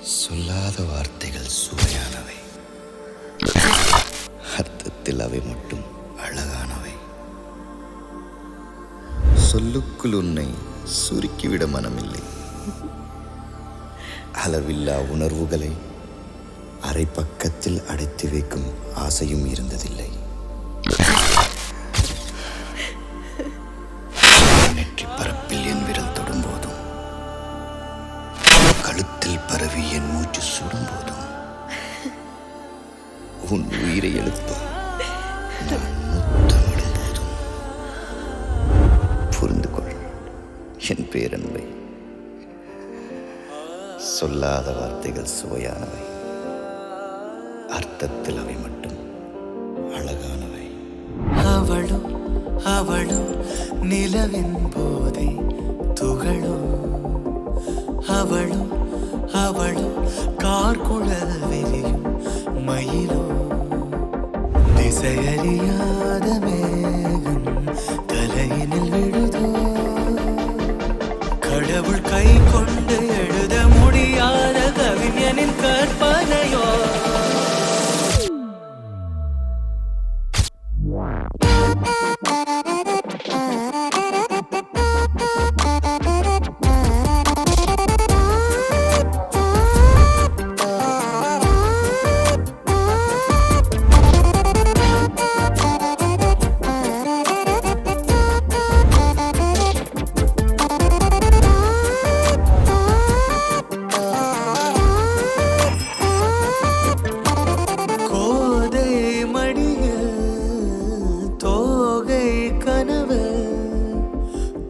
சொல்லாத வார்த்தைகள் சுவையானவை, அர்த்தத்தில் அவை மட்டும் அழகானவை. சொல்லுக்குள் உன்னை சுருக்கிவிட மனமில்லை. அளவில்லா உணர்வுகளை அரை பக்கத்தில் அடைத்து வைக்கும் ஆசையும் இருந்ததில்லை. நெற்றி பரப்பில் என் விரல் தொடும்போதும், கழுத்தில் பரவி என் மூச்சு சுடும்போதும், உன் உயிரை எழுப்ப நான் முத்தமிடும் போதும் புரிந்து கொள் என் பேரன்பை. சொல்லாத வார்த்தைகள் சுவையானவை, அர்த்தத்தில் அவை மட்டும் அழகானவை. அவளும் அவளும் நிலவின் போதை துகளும், அவளும் அவளும் கார்குழல் வெறியும் மயிலும், திசையறியாத மேகம் தலையினில் விழுதோ, கடவுள் கை கொண்டு எழுத முடியாத கவிஞனின் கற்பனையோ.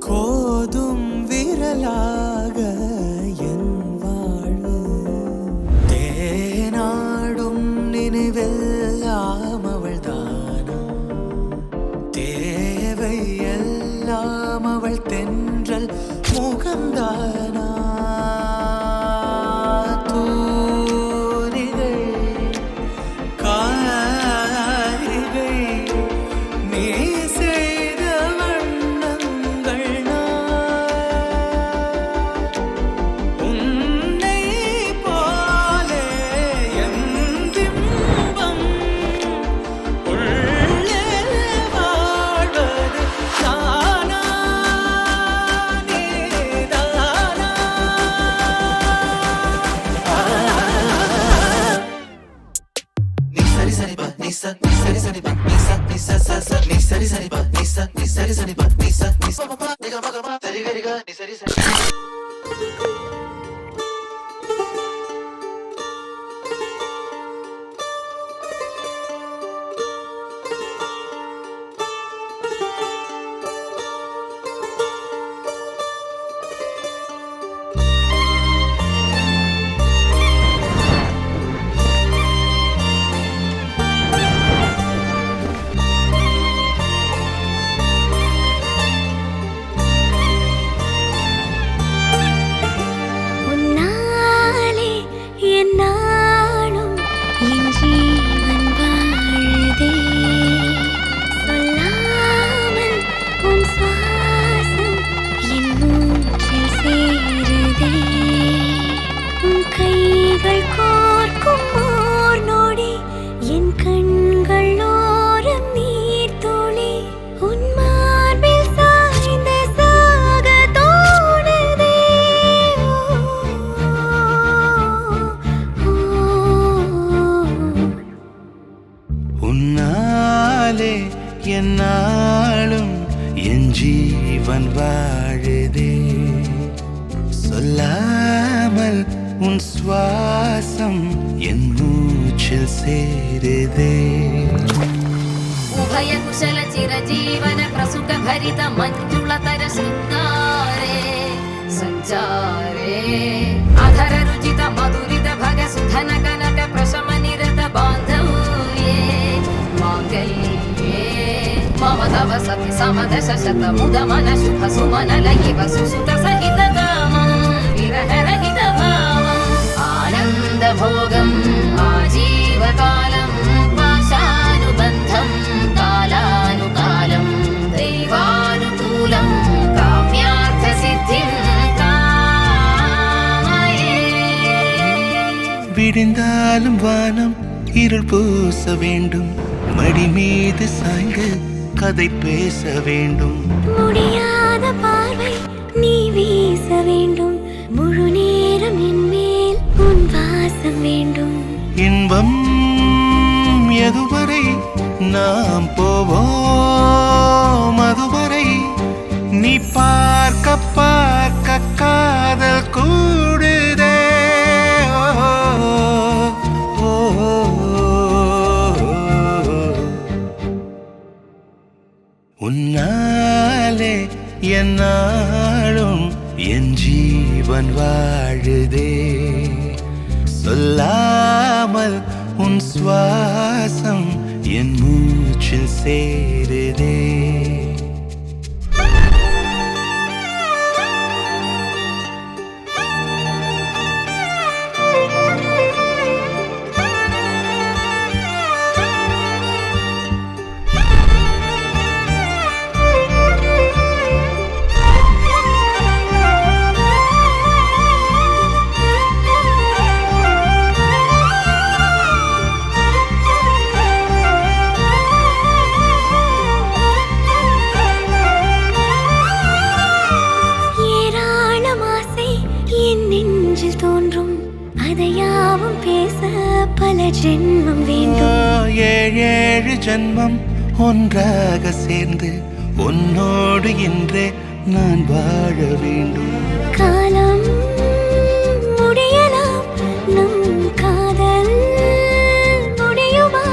கோதும் விரலாக என் வாழ்வு, தேனாடும் நினைவெல்லாம் அவள் தானா, தேவை எல்லாம் அவள் தென்றல் முகம்தானா. உன்னாலே என்னாலும் என் ஜீவன் வாழுதே, சொல்லாமல் உன் சுவாசம் என் மூச்சில் சேருதே. உபய குஷல சிரஜீவன பிரசுக பரித மஞ்சுளதர சிங்காரே சஞ்சாரே, அதர ருஜித மதுரித भग सुधन कनक प्रशम निरत बांधव्ये मांगल्ये मम तव सति समदश शत मुद मन शुभ सुमन लयिव सुसुत सहित कामं विरह रहित भावं आनंद भोगं आजीवकालं पाशानुबन्धं कालानुकालं दैवानुकूलं काम्यार्थ सिद्धिं कामये. விடிந்தாலும் வானம் இருள் பூச வேண்டும், மடி மீது சாய்ந்து கதை பேச வேண்டும். முடியாத பார்வை நீ வீச வேண்டும், முழு நேரம் என் மேல் உன் வாசம் வேண்டும். இன்பம் எதுவரை நாம் போவோம், அதுவரை நீ பார்க்க பார்க்க காதல் கூடுதே. உன்னாலே என்னாலும் என் ஜீவன் வாழுதே, சொல்லாமல் உன் சுவாசம் என் மூச்சில் சேருதே. தோன்றும் அதையாவும் பேச பல ஜென்மம் வேண்டும். ஏழு ஜென்மம் ஒன்றாக சேர்ந்து உன்னோடு இன்றே நான் வாழ வேண்டும். காலம் முடியலாம், நம் காதல் முடியுமா?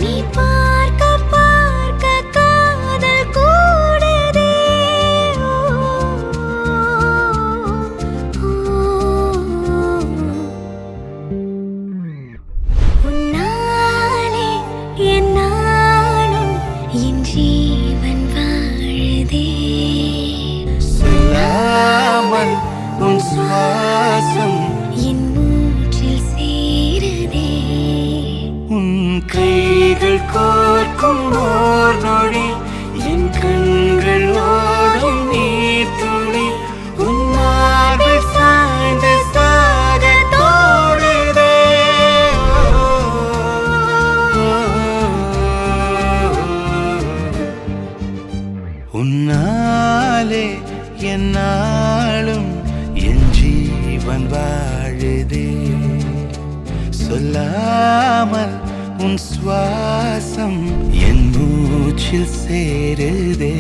நீ பார்க்க பார்க்க காதல் கூடுதே. உன்னாலே என்னாலும் என் ஜீவன் வாழுதே, சொல்லாமல் உன் சுவாசம் என் மூச்சில் சேருதே. உன் கைகள் கோர்க்கும் ஓர் நொடி என் கண்கள் ஓடும் நீர் துளி, உன் மார்பில் சாய்ந்து சாக தோடுதே. உன்னாலே என்னாலும் என் ஜீவன் வாழுதே, சொல்லாமல் உன் சுவாசம் என் மூச்சில் சேருதே.